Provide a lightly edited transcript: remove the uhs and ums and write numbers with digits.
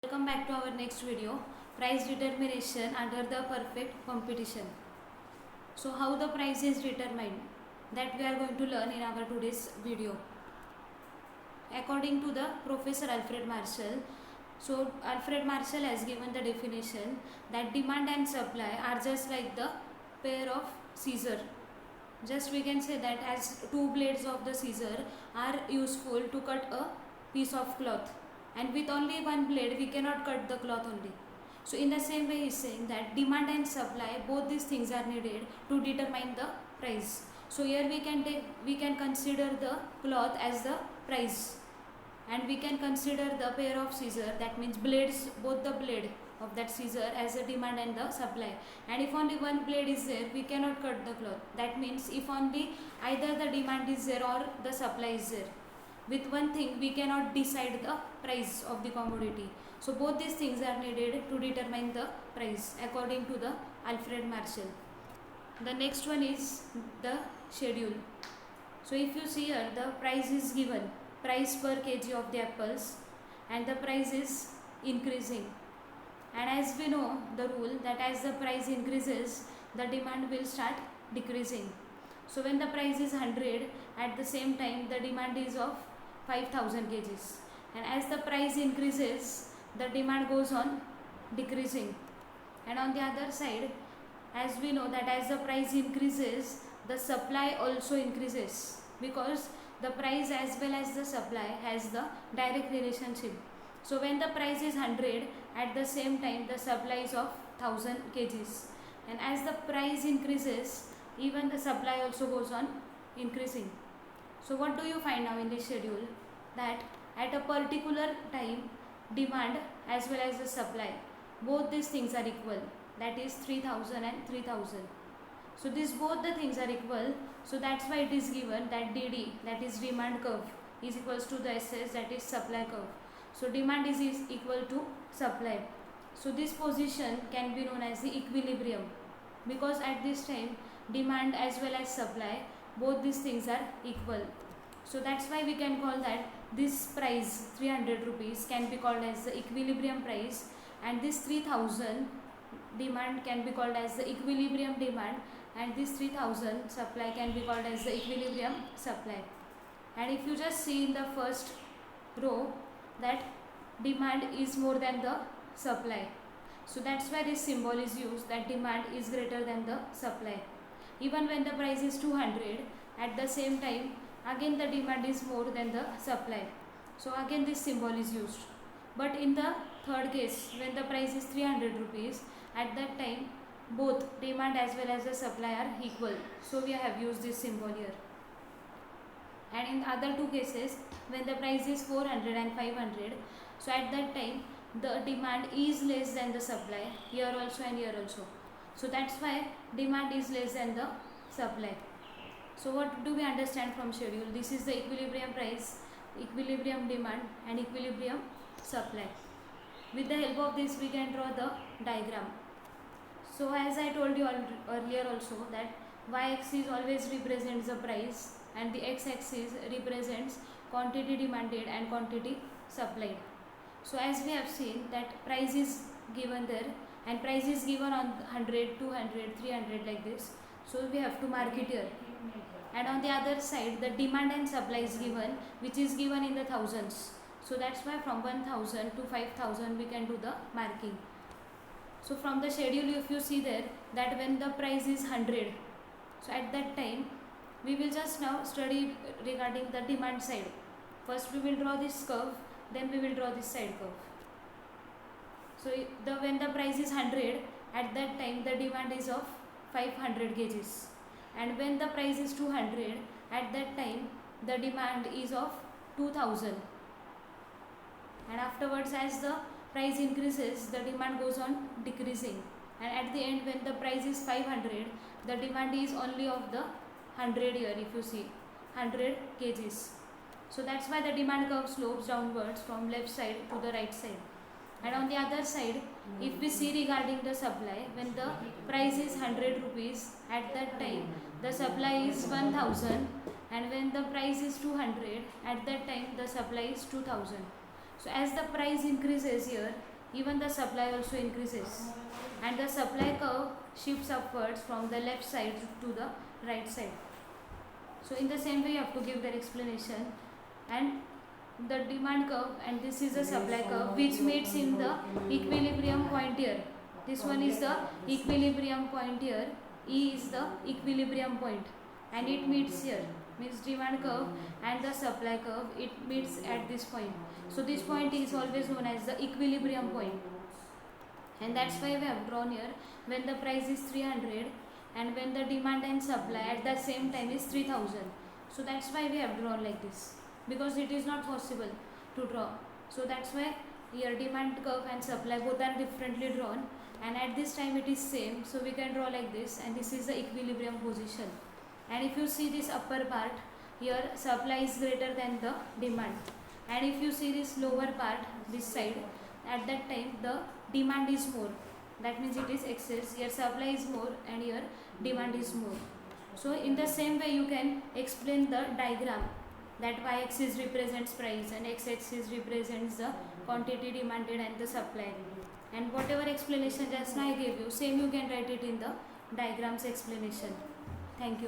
Welcome back to our next video, price determination under the perfect competition. So how the price is determined, that we are going to learn in our today's video. According to the Professor Alfred Marshall, so Alfred Marshall has given the definition that demand and supply are just like the pair of scissors. Just we can say that as two blades of the scissor are useful to cut a piece of cloth, and with only one blade we cannot cut the cloth only. So in the same way he is saying that demand and supply, both these things are needed to determine the price. So here we can consider the cloth as the price, and we can consider the pair of scissors, that means blades, both the blade of that scissor as a demand and the supply. And if only one blade is there, we cannot cut the cloth. That means if only either the demand is there or the supply is there, with one thing we cannot decide the price of the commodity. So both these things are needed to determine the price according to the Alfred Marshall. The next one is the schedule. So if you see here, the price is given, price per kg of the apples, and the price is increasing. And as we know the rule that as the price increases, the demand will start decreasing. So when the price is 100, at the same time the demand is of 5000 kgs, and as the price increases, the demand goes on decreasing. And on the other side, as we know that as the price increases, the supply also increases, because the price as well as the supply has the direct relationship. So when the price is 100, at the same time the supply is of 1000 kgs, and as the price increases, even the supply also goes on increasing. So what do you find now in this schedule? That at a particular time, demand as well as the supply, both these things are equal, that is 3000 and 3000. So these both the things are equal, so that's why it is given that DD, that is demand curve, is equals to the SS, that is supply curve. So demand is equal to supply. So this position can be known as the equilibrium, because at this time demand as well as supply, both these things are equal. So that's why we can call that this price 300 rupees can be called as the equilibrium price, and this 3000 demand can be called as the equilibrium demand, and this 3000 supply can be called as the equilibrium supply. And if you just see in the first row that demand is more than the supply, so that's why this symbol is used, that demand is greater than the supply. Even when the price is 200, at the same time again the demand is more than the supply, so again this symbol is used. But in the third case, when the price is 300 rupees, at that time both demand as well as the supply are equal, so we have used this symbol here. And in other two cases, when the price is 400 and 500, so at that time the demand is less than the supply, here also and here also, so that's why demand is less than the supply. So what do we understand from schedule? This is the equilibrium price, equilibrium demand, and equilibrium supply. With the help of this we can draw the diagram. So as I told you earlier also, that y-axis always represents the price, and the x-axis represents quantity demanded and quantity supplied. So as we have seen that price is given there, and price is given on 100, 200, 300 like this, so we have to mark it here. And on the other side the demand and supply is given, which is given in the thousands, so that's why from 1000 to 5000 we can do the marking. So from the schedule, if you see there, that when the price is 100, so at that time we will just now study regarding the demand side. First we will draw this curve, then we will draw this side curve. So when the price is 100, at that time the demand is of 500 kgs, and when the price is 200, at that time the demand is of 2000. And afterwards, as the price increases, the demand goes on decreasing, and at the end when the price is 500, the demand is only of the 100 here, if you see 100 kgs. So that's why the demand curve slopes downwards from left side to the right side. And on the other side, if we see regarding the supply, when the price is 100 rupees, at that time the supply is 1000, and when the price is 200, at that time the supply is 2000. So as the price increases here, even the supply also increases, and the supply curve shifts upwards from the left side to the right side. So in the same way you have to give that explanation. And the demand curve, and this is the supply curve which meets in the equilibrium point here. This one is the equilibrium point here. E is the equilibrium point, and it meets here, means demand curve and the supply curve, it meets at this point. So this point is always known as the equilibrium point, and that's why we have drawn here when the price is 300 and when the demand and supply at the same time is 3000. So that's why we have drawn like this, because it is not possible to draw. So that's why here demand curve and supply both are differently drawn, and at this time it is same, so we can draw like this, and this is the equilibrium position. And if you see this upper part, here supply is greater than the demand, and if you see this lower part, this side, at that time the demand is more, that means it is excess. Here supply is more and here demand is more. So in the same way you can explain the diagram, that y-axis represents price and x-axis represents the quantity demanded and the supply. And whatever explanation just now I gave you, same you can write it in the diagrams explanation. Thank you.